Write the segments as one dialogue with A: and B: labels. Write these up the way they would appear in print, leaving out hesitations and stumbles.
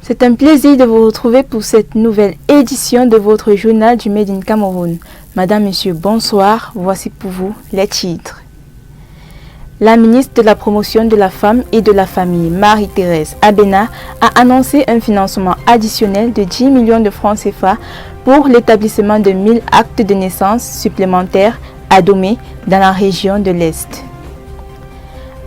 A: C'est un plaisir de vous retrouver pour cette nouvelle édition de votre journal du Made in Cameroun. Madame, Monsieur, bonsoir. Voici pour vous les titres. La ministre de la Promotion de la Femme et de la Famille, Marie-Thérèse Abena, a annoncé un financement additionnel de 10 millions de francs CFA pour l'établissement de 1000 actes de naissance supplémentaires à Domé dans la région de l'Est.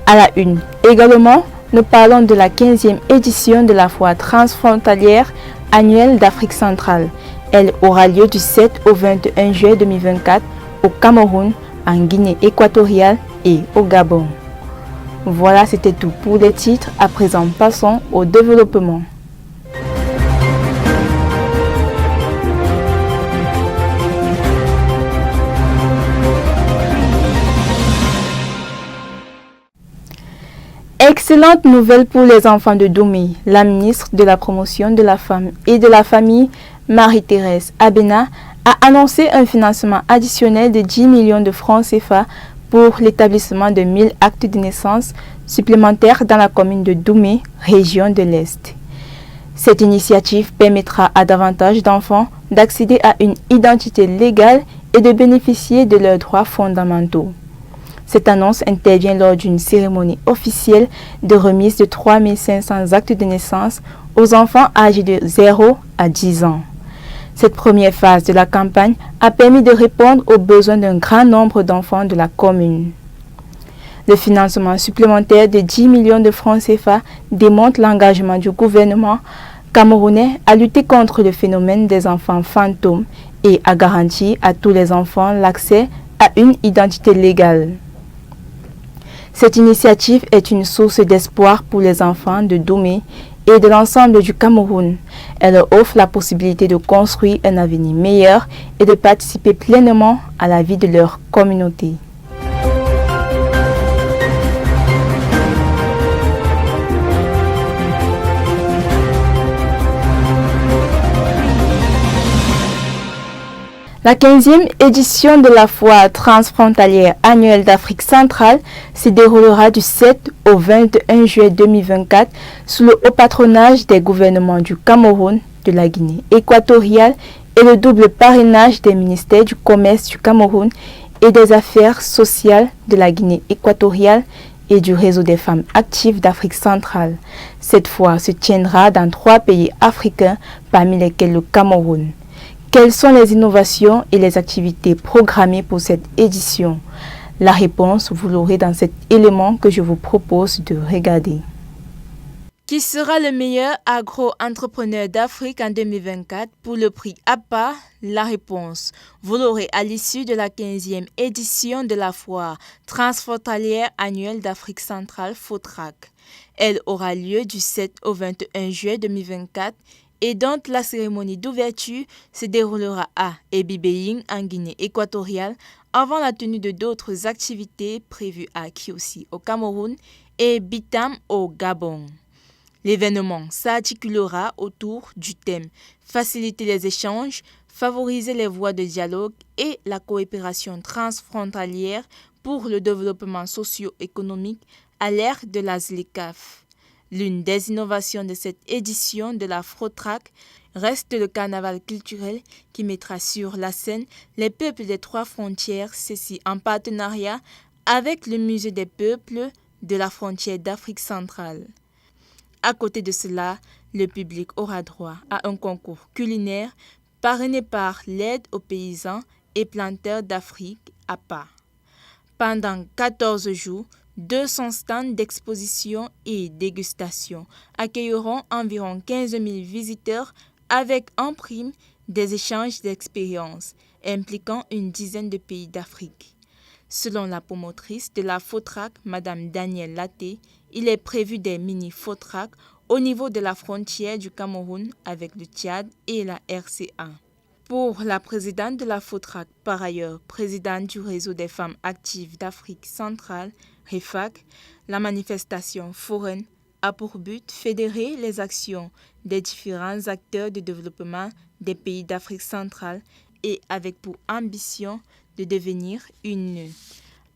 A: À la une, également, nous parlons de la 15e édition de la foire transfrontalière annuelle d'Afrique centrale. Elle aura lieu du 7 au 21 juillet 2024 au Cameroun, en Guinée équatoriale et au Gabon. Voilà, c'était tout pour les titres. À présent, passons au développement. Excellente nouvelle pour les enfants de Domé. La ministre de la Promotion de la Femme et de la Famille, Marie-Thérèse Abena, a annoncé un financement additionnel de 10 millions de francs CFA pour l'établissement de 1000 actes de naissance supplémentaires dans la commune de Domé, région de l'Est. Cette initiative permettra à davantage d'enfants d'accéder à une identité légale et de bénéficier de leurs droits fondamentaux. Cette annonce intervient lors d'une cérémonie officielle de remise de 3500 actes de naissance aux enfants âgés de 0 à 10 ans. Cette première phase de la campagne a permis de répondre aux besoins d'un grand nombre d'enfants de la commune. Le financement supplémentaire de 10 millions de francs CFA démontre l'engagement du gouvernement camerounais à lutter contre le phénomène des enfants fantômes et à garantir à tous les enfants l'accès à une identité légale. Cette initiative est une source d'espoir pour les enfants de Domé et de l'ensemble du Cameroun. Elle leur offre la possibilité de construire un avenir meilleur et de participer pleinement à la vie de leur communauté. La 15e édition de la foire transfrontalière annuelle d'Afrique centrale se déroulera du 7 au 21 juillet 2024 sous le haut patronage des gouvernements du Cameroun, de la Guinée équatoriale et le double parrainage des ministères du Commerce du Cameroun et des Affaires sociales de la Guinée équatoriale et du réseau des femmes actives d'Afrique centrale. Cette foire se tiendra dans 3 pays africains, parmi lesquels le Cameroun. Quelles sont les innovations et les activités programmées pour cette édition? La réponse, vous l'aurez dans cet élément que je vous propose de regarder. Qui sera le meilleur agro-entrepreneur d'Afrique en 2024 pour le prix APA? La réponse, vous l'aurez à l'issue de la 15e édition de la foire transfrontalière annuelle d'Afrique centrale FOTRAC. Elle aura lieu du 7 au 21 juillet 2024 et dont la cérémonie d'ouverture se déroulera à Ebibéing en Guinée équatoriale avant la tenue de d'autres activités prévues à Kiossi au Cameroun et Bitam au Gabon. L'événement s'articulera autour du thème « Faciliter les échanges, favoriser les voies de dialogue et la coopération transfrontalière pour le développement socio-économique à l'ère de la ZLECAf ». L'une des innovations de cette édition de la FOTRAC reste le carnaval culturel qui mettra sur la scène les peuples des 3 frontières, ceci en partenariat avec le Musée des peuples de la frontière d'Afrique centrale. À côté de cela, le public aura droit à un concours culinaire parrainé par l'aide aux paysans et planteurs d'Afrique, APA. Pendant 14 jours, 200 stands d'exposition et dégustation accueilleront environ 15 000 visiteurs avec en prime des échanges d'expériences impliquant une dizaine de pays d'Afrique. Selon la promotrice de la FOTRAC, Madame Danielle Laté, il est prévu des mini-FOTRAC au niveau de la frontière du Cameroun avec le Tchad et la RCA. Pour la présidente de la FOTRAC, par ailleurs présidente du réseau des femmes actives d'Afrique centrale, REFAC, la manifestation foraine a pour but de fédérer les actions des différents acteurs de développement des pays d'Afrique centrale et avec pour ambition de devenir une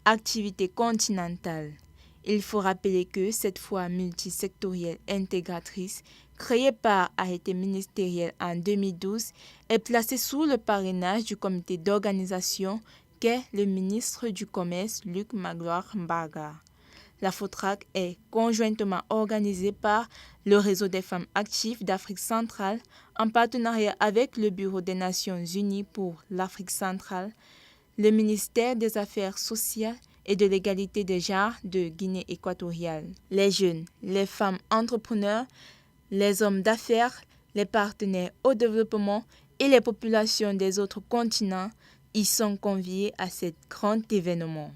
A: activité continentale. Il faut rappeler que cette fois multisectorielle intégratrice, créée par arrêté ministériel en 2012, est placée sous le parrainage du comité d'organisation qu'est le ministre du Commerce Luc Magloire Mbarga. La FOTRAC est conjointement organisée par le Réseau des femmes actives d'Afrique centrale en partenariat avec le Bureau des Nations unies pour l'Afrique centrale, le ministère des Affaires sociales et de l'égalité des genres de Guinée équatoriale. Les jeunes, les femmes entrepreneurs, les hommes d'affaires, les partenaires au développement et les populations des autres continents y sont conviés à cet grand événement.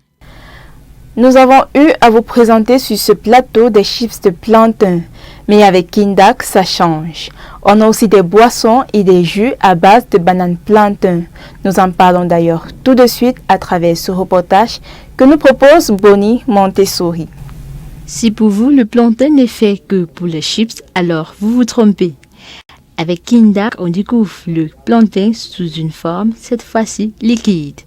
A: Nous avons eu à vous présenter sur ce plateau des chips de plantain, mais avec Kindak, ça change. On a aussi des boissons et des jus à base de bananes plantain. Nous en parlons d'ailleurs tout de suite à travers ce reportage que nous propose Bonnie Montessori.
B: Si pour vous le plantain n'est fait que pour les chips, alors vous vous trompez. Avec Kindak, on découvre le plantain sous une forme, cette fois-ci liquide.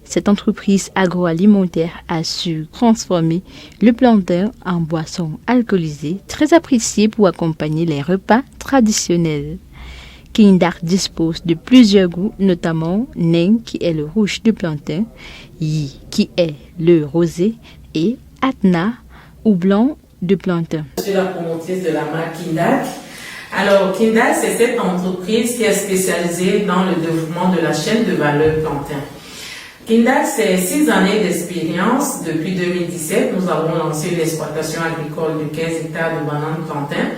B: Cette entreprise agroalimentaire a su transformer le plantain en boisson alcoolisée, très appréciée pour accompagner les repas traditionnels. Kindak dispose de plusieurs goûts, notamment Neng qui est le rouge du plantain, Yi qui est le rosé et Atna ou blanc de plantain.
C: Je suis la promotrice de la marque Kindak. Alors, Kindak, c'est cette entreprise qui est spécialisée dans le développement de la chaîne de valeur plantain. Kindak, c'est 6 années d'expérience. Depuis 2017, nous avons lancé une exploitation agricole de 15 hectares de bananes plantain,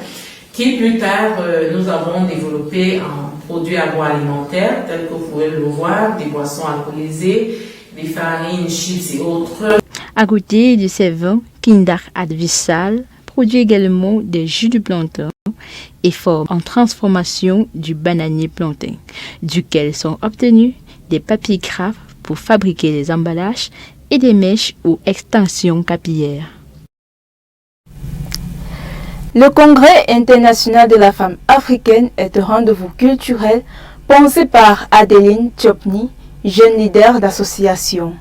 C: qui plus tard, nous avons développé en produits agroalimentaires, tels que vous pouvez le voir, des boissons alcoolisées, des farines, chips et autres.
B: À côté de ces vins, Kindak Advisal produit également des jus de plantain et forme en transformation du bananier plantain, duquel sont obtenus des papiers craft pour fabriquer les emballages et des mèches ou extensions capillaires.
A: Le Congrès international de la femme africaine est un rendez-vous culturel pensé par Adeline Chopny, jeune leader d'association,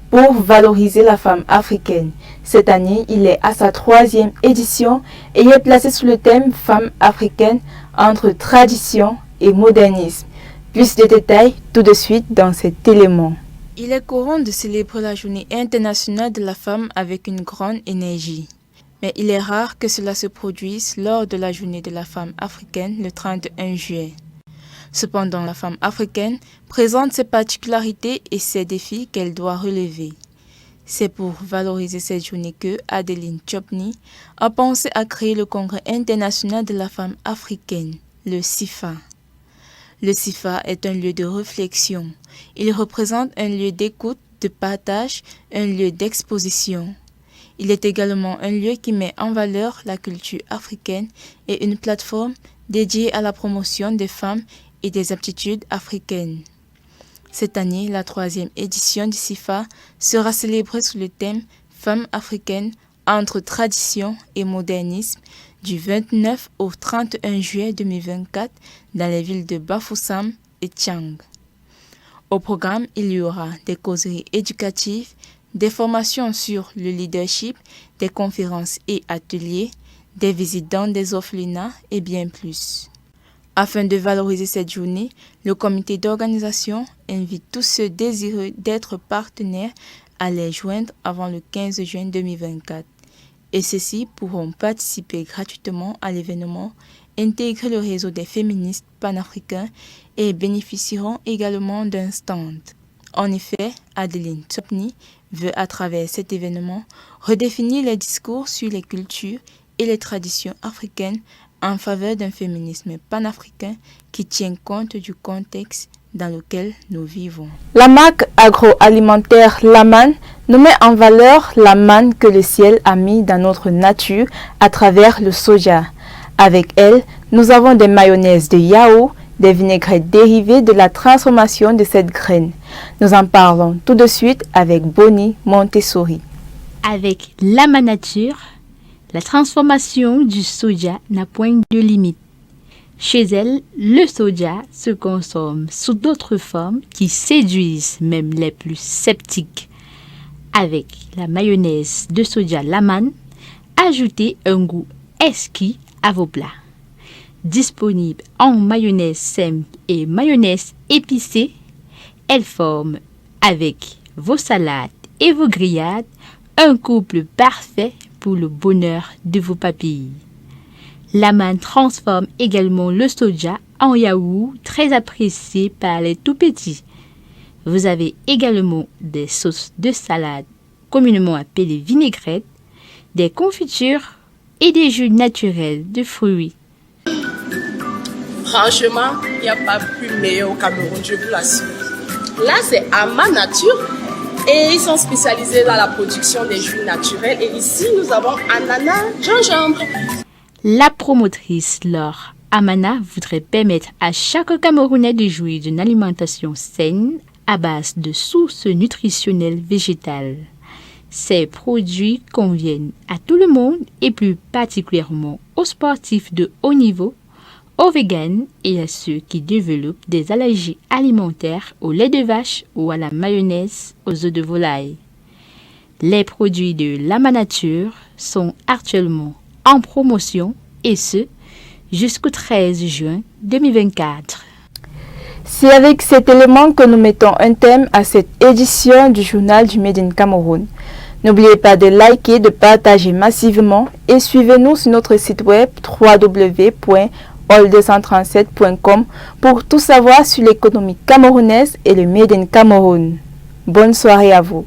A: pour valoriser la femme africaine. Cette année, il est à sa 3e édition et est placé sous le thème Femmes africaines entre tradition et modernisme. Plus de détails tout de suite dans cet élément. Il est courant de célébrer la journée internationale de la femme avec une grande énergie. Mais il est rare que cela se produise lors de la journée de la femme africaine le 31 juillet. Cependant, la femme africaine présente ses particularités et ses défis qu'elle doit relever. C'est pour valoriser cette journée que Adeline Chopny a pensé à créer le Congrès international de la femme africaine, le CIFA. Le CIFA est un lieu de réflexion. Il représente un lieu d'écoute, de partage, un lieu d'exposition. Il est également un lieu qui met en valeur la culture africaine et une plateforme dédiée à la promotion des femmes et des aptitudes africaines. Cette année, la 3e édition du CIFA sera célébrée sous le thème Femmes africaines entre tradition et modernisme du 29 au 31 juillet 2024 dans les villes de Bafoussam et Tiang. Au programme, il y aura des causeries éducatives, des formations sur le leadership, des conférences et ateliers, des visites dans des orphelinats et bien plus. Afin de valoriser cette journée, le comité d'organisation invite tous ceux désireux d'être partenaires à les joindre avant le 15 juin 2024. Et ceux-ci pourront participer gratuitement à l'événement, intégrer le réseau des féministes panafricains et bénéficieront également d'un stand. En effet, Adeline Chopny veut à travers cet événement redéfinir les discours sur les cultures et les traditions africaines en faveur d'un féminisme panafricain qui tient compte du contexte dans lequel nous vivons. La marque agroalimentaire Laman nous met en valeur la manne que le ciel a mis dans notre nature à travers le soja. Avec elle, nous avons des mayonnaises de yaourt, des vinaigrettes dérivées de la transformation de cette graine. Nous en parlons tout de suite avec Bonnie Montessori.
B: Avec Laman Nature, la transformation du soja n'a point de limite. Chez elle, le soja se consomme sous d'autres formes qui séduisent même les plus sceptiques. Avec la mayonnaise de soja Laman, ajoutez un goût exquis à vos plats. Disponible en mayonnaise simple et mayonnaise épicée, elle forme avec vos salades et vos grillades un couple parfait pour le bonheur de vos papilles. L'Aman transforme également le soja en yaourt très apprécié par les tout-petits. Vous avez également des sauces de salade communément appelées vinaigrettes, des confitures et des jus naturels de fruits.
D: Franchement, il n'y a pas plus meilleur au Cameroun, je vous l'assure. Là, c'est Aman Nature et ils sont spécialisés dans la production des jus naturels. Et ici, nous avons ananas, gingembre.
B: La promotrice Laure Amana voudrait permettre à chaque Camerounais de jouir d'une alimentation saine à base de sources nutritionnelles végétales. Ces produits conviennent à tout le monde et plus particulièrement aux sportifs de haut niveau, aux véganes et à ceux qui développent des allergies alimentaires au lait de vache ou à la mayonnaise aux œufs de volaille. Les produits de l'Aman Nature sont actuellement en promotion et ce jusqu'au 13 juin 2024.
A: C'est avec cet élément que nous mettons un thème à cette édition du journal du Made in Cameroun. N'oubliez pas de liker, de partager massivement et suivez-nous sur notre site web www.all237.com pour tout savoir sur l'économie camerounaise et le Made in Cameroun. Bonne soirée à vous.